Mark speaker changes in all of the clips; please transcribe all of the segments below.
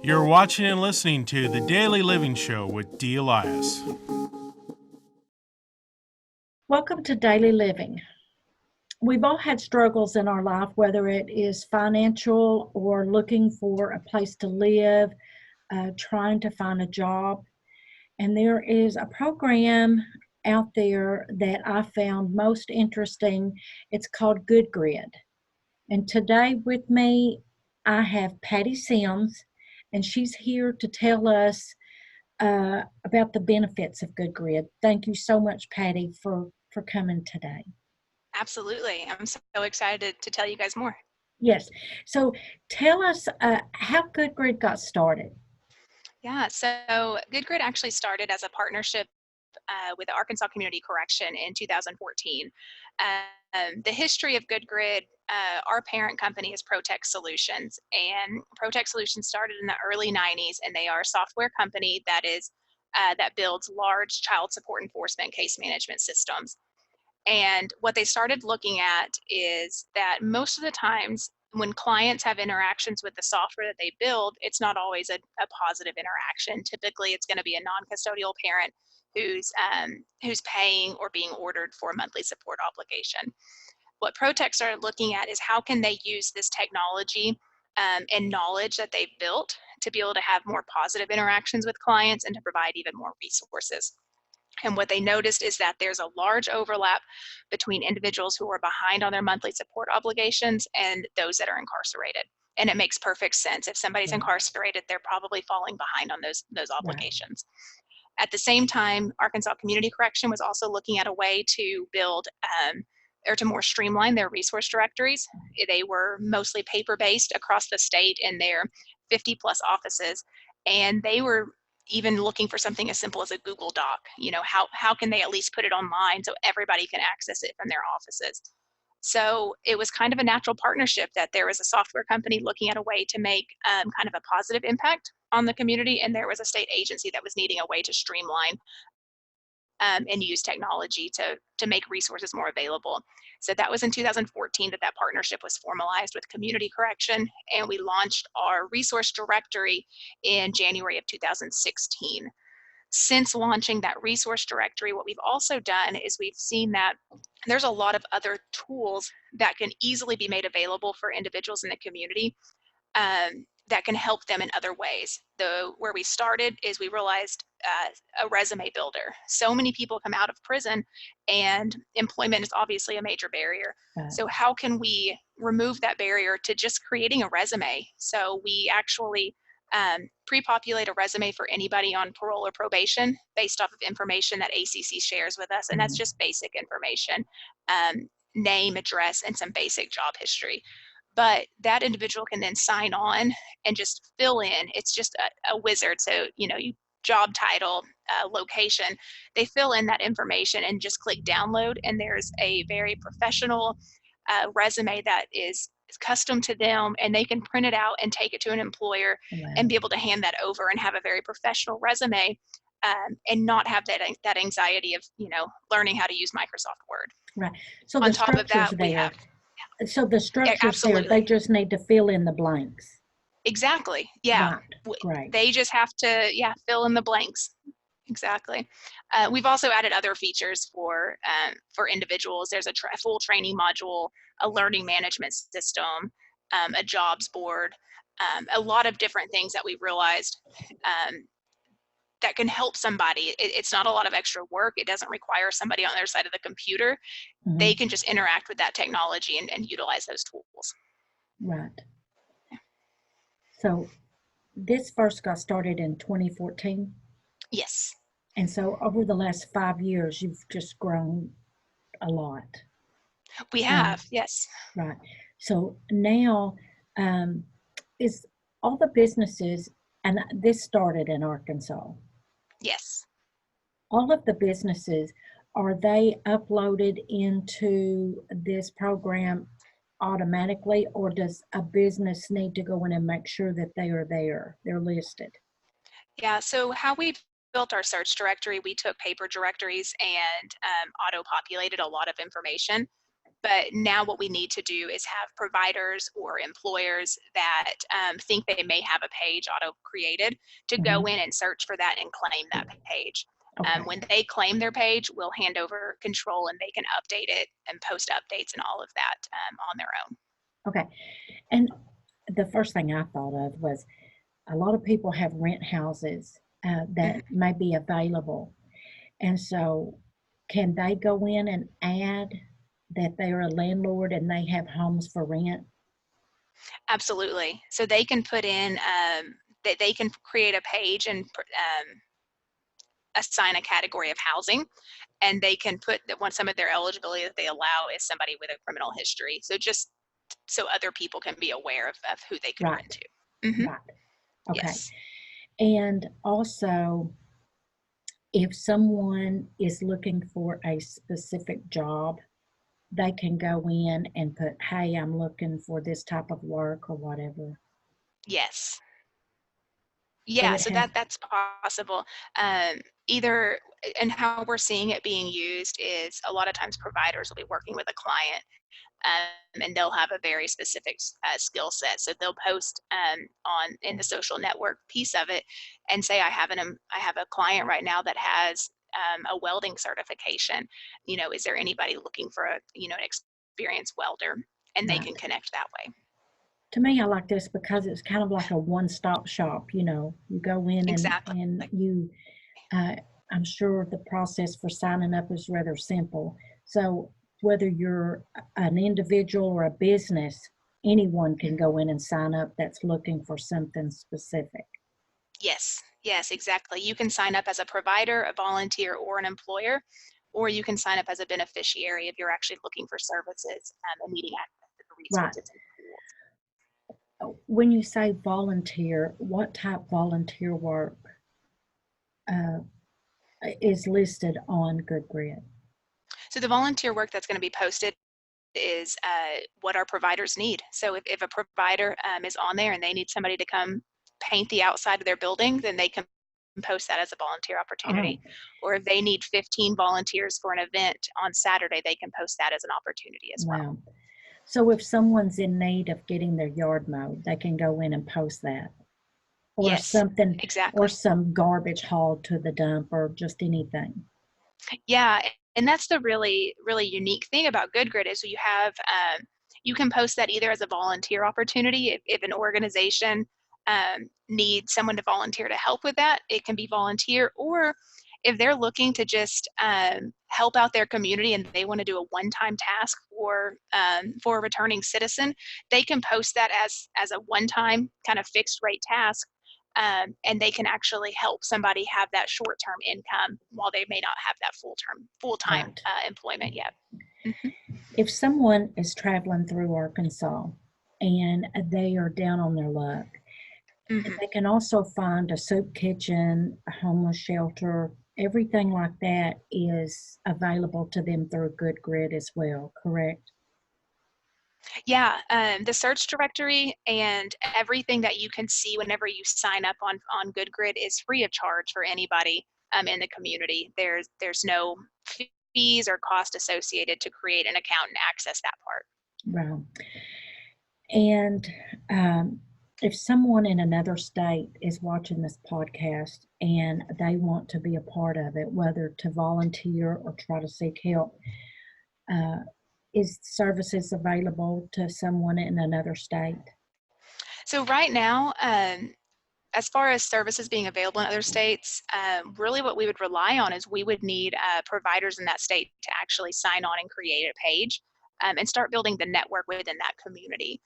Speaker 1: You're watching and listening to The Daily Living Show with Dee Elias.
Speaker 2: Welcome to Daily Living. We've all had struggles in our life, whether it is financial or looking for a place to live, trying to find a job. And there is a program out there that I found most interesting. It's called goodgrid. And today with me, I have Patty Sims, and she's here to tell us about the benefits of goodgrid. Thank you so much, Patty, for coming today.
Speaker 3: Absolutely. I'm so excited to tell you guys more.
Speaker 2: Yes. So tell us how goodgrid got started.
Speaker 3: Yeah, so goodgrid actually started as a partnership with the Arkansas Community Correction in 2014. The history of goodgrid, our parent company is Protect Solutions, and Protect Solutions started in the early 90s, and they are a software company that builds large child support enforcement case management systems. And what they started looking at is that most of the times when clients have interactions with the software that they build, it's not always a positive interaction. Typically, it's going to be a non-custodial parent who's paying or being ordered for a monthly support obligation. What Protect are looking at is how can they use this technology and knowledge that they've built to be able to have more positive interactions with clients and to provide even more resources. And what they noticed is that there's a large overlap between individuals who are behind on their monthly support obligations and those that are incarcerated. And it makes perfect sense. If somebody's incarcerated, they're probably falling behind on those obligations. At the same time, Arkansas Community Correction was also looking at a way to build or to more streamline their resource directories. They were mostly paper-based across the state in their 50 plus offices, and they were even looking for something as simple as a Google Doc. You know, how can they at least put it online so everybody can access it from their offices? So it was kind of a natural partnership that there was a software company looking at a way to make kind of a positive impact on the community, and there was a state agency that was needing a way to streamline and use technology to make resources more available. So that was in 2014 that partnership was formalized with Community Correction, and we launched our resource directory in January of 2016. Since launching that resource directory, what we've also done is we've seen that there's a lot of other tools that can easily be made available for individuals in the community that can help them in other ways. Where we started is we realized a resume builder. So many people come out of prison and employment is obviously a major barrier. So how can we remove that barrier to just creating a resume? So we actually pre-populate a resume for anybody on parole or probation based off of information that ACC shares with us. And that's just basic information, name, address, and some basic job history. But that individual can then sign on and just fill in. It's just a wizard. So, you know, job title, location, they fill in that information and just click download. And there's a very professional resume that is custom to them, and they can print it out and take it to an employer and be able to hand that over and have a very professional resume and not have that anxiety of, you know, learning how to use Microsoft Word.
Speaker 2: Right. So
Speaker 3: on
Speaker 2: the
Speaker 3: top of that, we
Speaker 2: there.
Speaker 3: have
Speaker 2: So the structure's there.
Speaker 3: absolutely.
Speaker 2: They just need to fill in the blanks.
Speaker 3: Exactly. Yeah.
Speaker 2: Right. Great.
Speaker 3: They just have to, fill in the blanks. Exactly. We've also added other features for individuals. There's a full training module, a learning management system, a jobs board, a lot of different things that we realized that can help somebody. It's not a lot of extra work. It doesn't require somebody on their side of the computer.
Speaker 2: Mhm.
Speaker 3: They can just interact with that technology and utilize those tools.
Speaker 2: Right. So this first got started in 2014.
Speaker 3: Yes.
Speaker 2: And so over the last 5 years, you've just grown a lot.
Speaker 3: We have, yes.
Speaker 2: Right. So now is all the businesses, and this started in Arkansas.
Speaker 3: Yes.
Speaker 2: All of the businesses, are they uploaded into this program automatically, or does a business need to go in and make sure that they are there, they're listed?
Speaker 3: Yeah, so how we built our search directory, we took paper directories and auto-populated a lot of information. But now what we need to do is have providers or employers that think they may have a page auto-created to go in and search for that and claim that page.
Speaker 2: Okay.
Speaker 3: When they claim their page, we'll hand over control and they can update it and post updates and all of that on their own.
Speaker 2: Okay. And the first thing I thought of was a lot of people have rent houses that may be available. And so can they go in and add that they're a landlord and they have homes for rent?
Speaker 3: Absolutely. So they can put in that they can create a page and assign a category of housing, and they can put that one some of their eligibility that they allow is somebody with a criminal history. So just so other people can be aware of who they could rent to.
Speaker 2: Right. Okay.
Speaker 3: Yes.
Speaker 2: And also, if someone is looking for a specific job, they can go in and put, hey, I'm looking for this type of work or whatever.
Speaker 3: Yes.
Speaker 2: So
Speaker 3: Yeah,
Speaker 2: it
Speaker 3: so
Speaker 2: has,
Speaker 3: that's possible. Either, and how we're seeing it being used is a lot of times providers will be working with a client, and they'll have a very specific skill set. So they'll post on in the social network piece of it, and say, I have a client right now that has a welding certification. Is there anybody looking for an experienced welder? And they
Speaker 2: right.
Speaker 3: can connect that way.
Speaker 2: To me, I like this because it's kind of like a one-stop shop. You go in
Speaker 3: Exactly.
Speaker 2: and you, I'm sure the process for signing up is rather simple. So whether you're an individual or a business, anyone can go in and sign up that's looking for something specific.
Speaker 3: Yes, yes, exactly. You can sign up as a provider, a volunteer, or an employer, or you can sign up as a beneficiary if you're actually looking for services and needing access to the
Speaker 2: Right.
Speaker 3: resources and tools.
Speaker 2: When you say volunteer, what type volunteer work uh, is listed on goodgrid?
Speaker 3: So the volunteer work that's going to be posted is what our providers need. So if a provider is on there and they need somebody to come paint the outside of their building, then they can post that as a volunteer opportunity.
Speaker 2: Oh,
Speaker 3: Or if they need 15 volunteers for an event on Saturday, they can post that as an opportunity as well.
Speaker 2: wow. So if someone's in need of getting their yard mowed, they can go in and post that. Or
Speaker 3: Yes,
Speaker 2: something, or
Speaker 3: exactly.
Speaker 2: some garbage hauled to the dump, or just anything.
Speaker 3: Yeah, and that's the really, really unique thing about goodgrid is you can post that either as a volunteer opportunity. If an organization needs someone to volunteer to help with that, it can be volunteer. Or if they're looking to just help out their community and they want to do a one-time task for a returning citizen, they can post that as a one-time kind of fixed rate task. And they can actually help somebody have that short-term income while they may not have that full-time
Speaker 2: Right.
Speaker 3: employment yet. Mhm.
Speaker 2: If someone is traveling through Arkansas and they are down on their luck,
Speaker 3: Mhm.
Speaker 2: they can also find a soup kitchen, a homeless shelter, everything like that is available to them through goodgrid as well, correct?
Speaker 3: Yeah, the search directory and everything that you can see whenever you sign up on goodgrid is free of charge for anybody in the community. There's no fees or cost associated to create an account and access that part.
Speaker 2: Right. And if someone in another state is watching this podcast and they want to be a part of it, whether to volunteer or try to seek help, uh, is services available to someone in another state?
Speaker 3: So right now, as far as services being available in other states, really what we would rely on is we would need providers in that state to actually sign on and create a page and start building the network within that community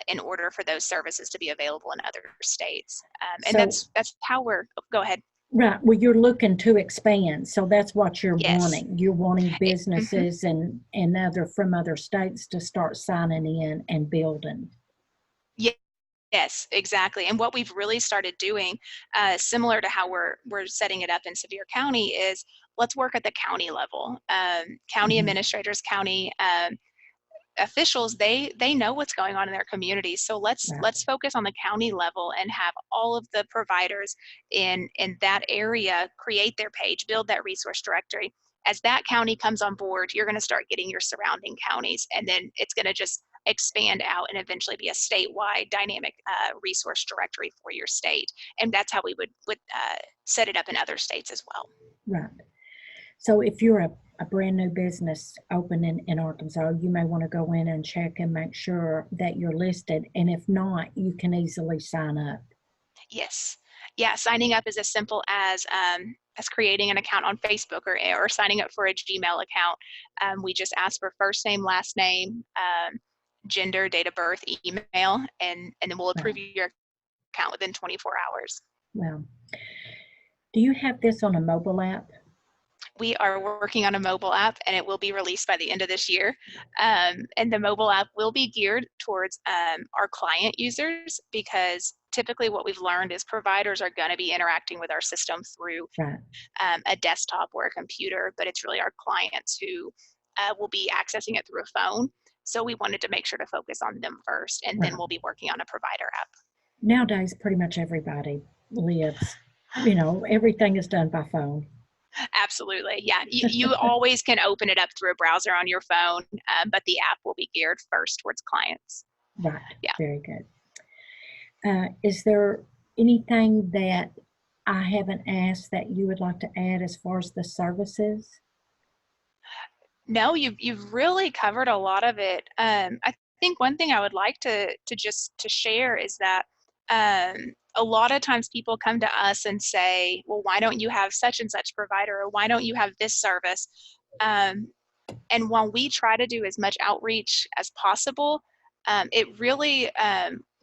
Speaker 3: in order for those services to be available in other states. And
Speaker 2: So,
Speaker 3: that's how go ahead.
Speaker 2: right, well, you're looking to expand, so that's what you're
Speaker 3: Yes.
Speaker 2: wanting. You're wanting
Speaker 3: Mhm.
Speaker 2: businesses and other from other states to start signing in and building.
Speaker 3: Yes, exactly. And what we've really started doing, similar to how we're setting it up in Sevier County, is let's work at the county level. County
Speaker 2: Mhm.
Speaker 3: administrators, county officials, they know what's going on in their communities. So
Speaker 2: Right.
Speaker 3: let's focus on the county level and have all of the providers in that area create their page, build that resource directory, as that county comes on board, you're going to start getting your surrounding counties, and then it's going to just expand out and eventually be a statewide dynamic resource directory for your state. And that's how we would set it up in other states as well.
Speaker 2: Right. So if you're a brand new business opening in Arkansas, you may want to go in and check and make sure that you're listed. And if not, you can easily sign up.
Speaker 3: Yes. Yeah, signing up is as simple as creating an account on Facebook or signing up for a Gmail account. We just ask for first name, last name, gender, date of birth, email, and then we'll approve your account within 24 hours.
Speaker 2: Well, do you have this on a mobile app?
Speaker 3: We are working on a mobile app, and it will be released by the end of this year. And the mobile app will be geared towards our client users, because typically what we've learned is providers are going to be interacting with our system through a desktop or a computer, but it's really our clients who will be accessing it through a phone. So we wanted to make sure to focus on them first, and then we'll be working on a provider app.
Speaker 2: Nowadays, pretty much everybody lives, everything is done by phone.
Speaker 3: Absolutely. Yeah. You always can open it up through a browser on your phone, but the app will be geared first towards clients.
Speaker 2: Right.
Speaker 3: Yeah.
Speaker 2: Very good. Is there anything that I haven't asked that you would like to add as far as the services?
Speaker 3: No, you've really covered a lot of it. I think one thing I would like to share is that a lot of times people come to us and say, well, why don't you have such and such provider, or why don't you have this service? And while we try to do as much outreach as possible,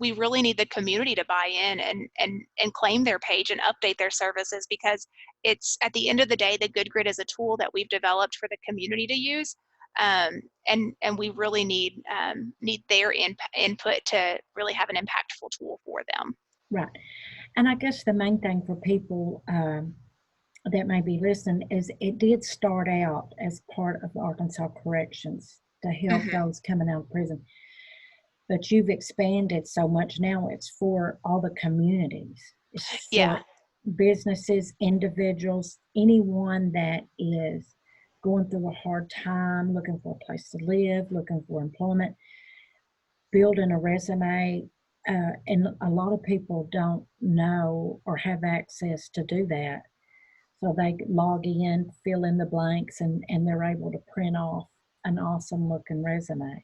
Speaker 3: we really need the community to buy in and claim their page and update their services, because it's, at the end of the day, the Good Grid is a tool that we've developed for the community to use. And we really need their input to really have an impactful tool for them.
Speaker 2: Right. And I guess the main thing for people that may be listening is it did start out as part of Arkansas Corrections to help those coming out of prison. But you've expanded so much now, it's for all the communities. It's for businesses, individuals, anyone that is going through a hard time, looking for a place to live, looking for employment, building a resume. And a lot of people don't know or have access to do that. So they log in, fill in the blanks, and they're able to print off an awesome looking resume.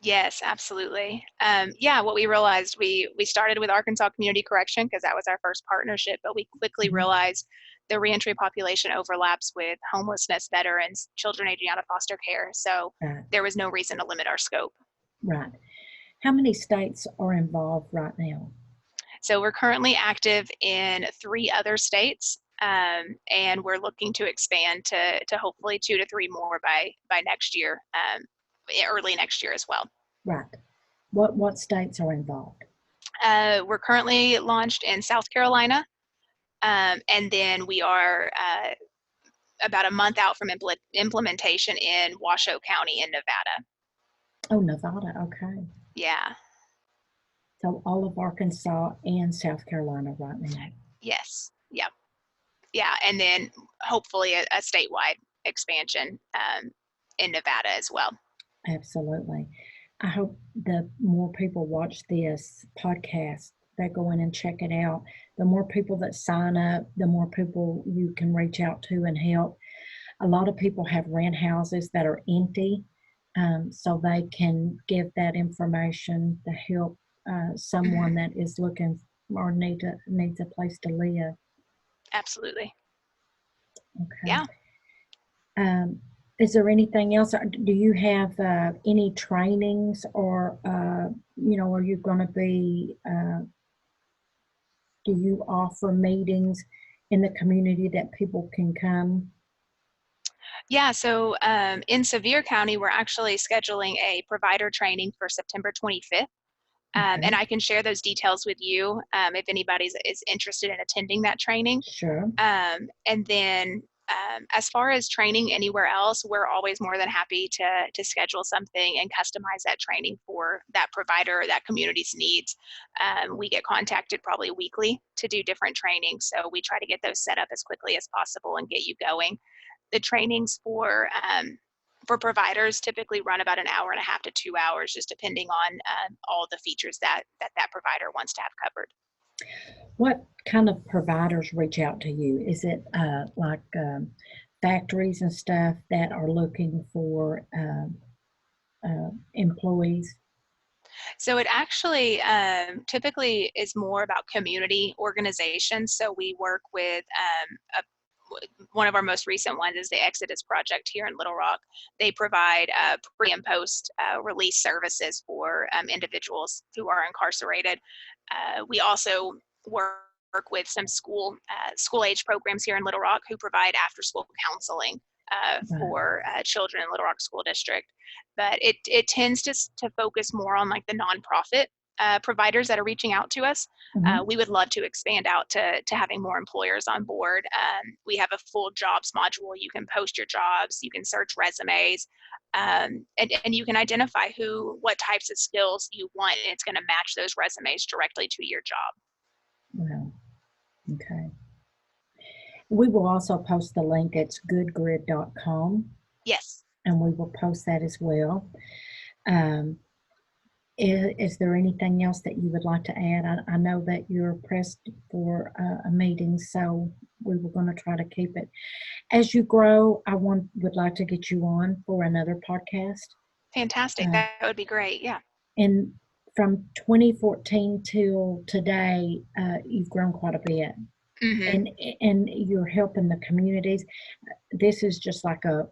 Speaker 3: Yes, absolutely. What we realized, we started with Arkansas Community Correction because that was our first partnership, but we quickly realized the reentry population overlaps with homelessness, veterans, children aging out of foster care. So there was no reason to limit our scope.
Speaker 2: Right. How many states are involved right now?
Speaker 3: So we're currently active in 3 other states, and we're looking to expand to hopefully 2 to 3 more by next year, early next year as well.
Speaker 2: Right. What states are involved?
Speaker 3: We're currently launched in South Carolina, and then we are about a month out from implementation in Washoe County in Nevada.
Speaker 2: Oh, Nevada. Okay.
Speaker 3: Yeah.
Speaker 2: So all of Arkansas and South Carolina right now.
Speaker 3: Yes. Yep. Yeah. And then hopefully a statewide expansion in Nevada as well.
Speaker 2: Absolutely. I hope the more people watch this podcast, they go in and check it out. The more people that sign up, the more people you can reach out to and help. A lot of people have rent houses that are empty, so they can give that information to help someone that is looking or needs a place to live.
Speaker 3: Absolutely.
Speaker 2: Okay.
Speaker 3: Yeah.
Speaker 2: Is there anything else? Do you have any trainings, or are you going to be? Do you offer meetings in the community that people can come?
Speaker 3: Yeah, so in Sevier County, we're actually scheduling a provider training for September 25th. And I can share those details with you if anybody is interested in attending that training.
Speaker 2: Sure.
Speaker 3: And then as far as training anywhere else, we're always more than happy to schedule something and customize that training for that provider or that community's needs. We get contacted probably weekly to do different trainings, so we try to get those set up as quickly as possible and get you going. The trainings for providers typically run about an hour and a half to 2 hours, just depending on all the features that provider wants to have covered.
Speaker 2: What kind of providers reach out to you? Is it like factories and stuff that are looking for employees?
Speaker 3: So it actually typically is more about community organizations. So we work with one of our most recent ones is the Exodus Project here in Little Rock. They provide pre and post release services for individuals who are incarcerated. We also work with some school age programs here in Little Rock who provide after school counseling
Speaker 2: Right.
Speaker 3: for children in Little Rock School District. But it tends to focus more on like the nonprofit providers that are reaching out to us.
Speaker 2: Mhm.
Speaker 3: We would love to expand out to having more employers on board. We have a full jobs module. You can post your jobs, you can search resumes, and you can identify what types of skills you want, and it's going to match those resumes directly to your job.
Speaker 2: Wow. Okay. We will also post the link. It's goodgrid.com,
Speaker 3: Yes.
Speaker 2: and we will post that as well. Um, is there anything else that you would like to add? I know that you're pressed for a meeting, so we were going to try to keep it. As you grow, would like to get you on for another podcast.
Speaker 3: Fantastic.
Speaker 2: Uh,
Speaker 3: That would be great. Yeah.
Speaker 2: and from 2014 till today, you've grown quite a bit,
Speaker 3: Hmm.
Speaker 2: and you're helping the communities. This is just like a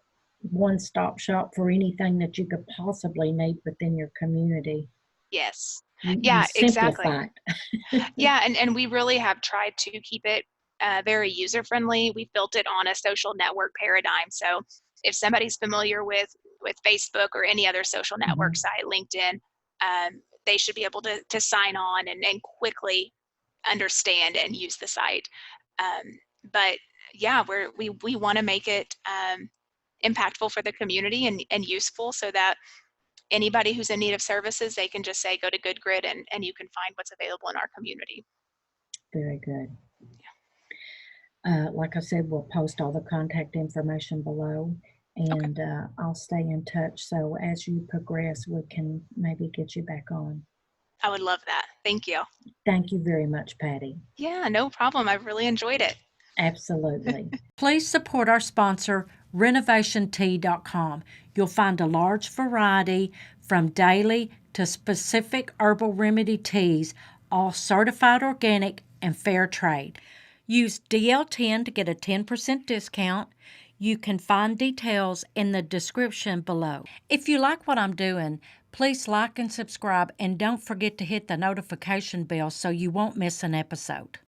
Speaker 2: one-stop shop for anything that you could possibly need within your community.
Speaker 3: Yes.
Speaker 2: You
Speaker 3: Yeah, exactly.
Speaker 2: simplify it.
Speaker 3: Yeah, and we really have tried to keep it very user friendly. We've built it on a social network paradigm. So if somebody's familiar with Facebook or any other social network
Speaker 2: Mhm.
Speaker 3: site, LinkedIn, they should be able to sign on and quickly understand and use the site. But yeah, we want to make it impactful for the community and useful so that anybody who's in need of services, they can just say, go to GoodGrid and you can find what's available in our community.
Speaker 2: Very good. Like I said, we'll post all the contact information below,
Speaker 3: Okay.
Speaker 2: and I'll stay in touch. So as you progress, we can maybe get you back on.
Speaker 3: I would love that. Thank you.
Speaker 2: Thank you very much, Patty.
Speaker 3: Yeah, no problem. I've really enjoyed it.
Speaker 2: Absolutely. Please support our sponsor, renovationtea.com. You'll find a large variety from daily to specific herbal remedy teas, all certified organic and fair trade. Use DL10 to get a 10% discount. You can find details in the description below. If you like what I'm doing, please like and subscribe, and don't forget to hit the notification bell so you won't miss an episode.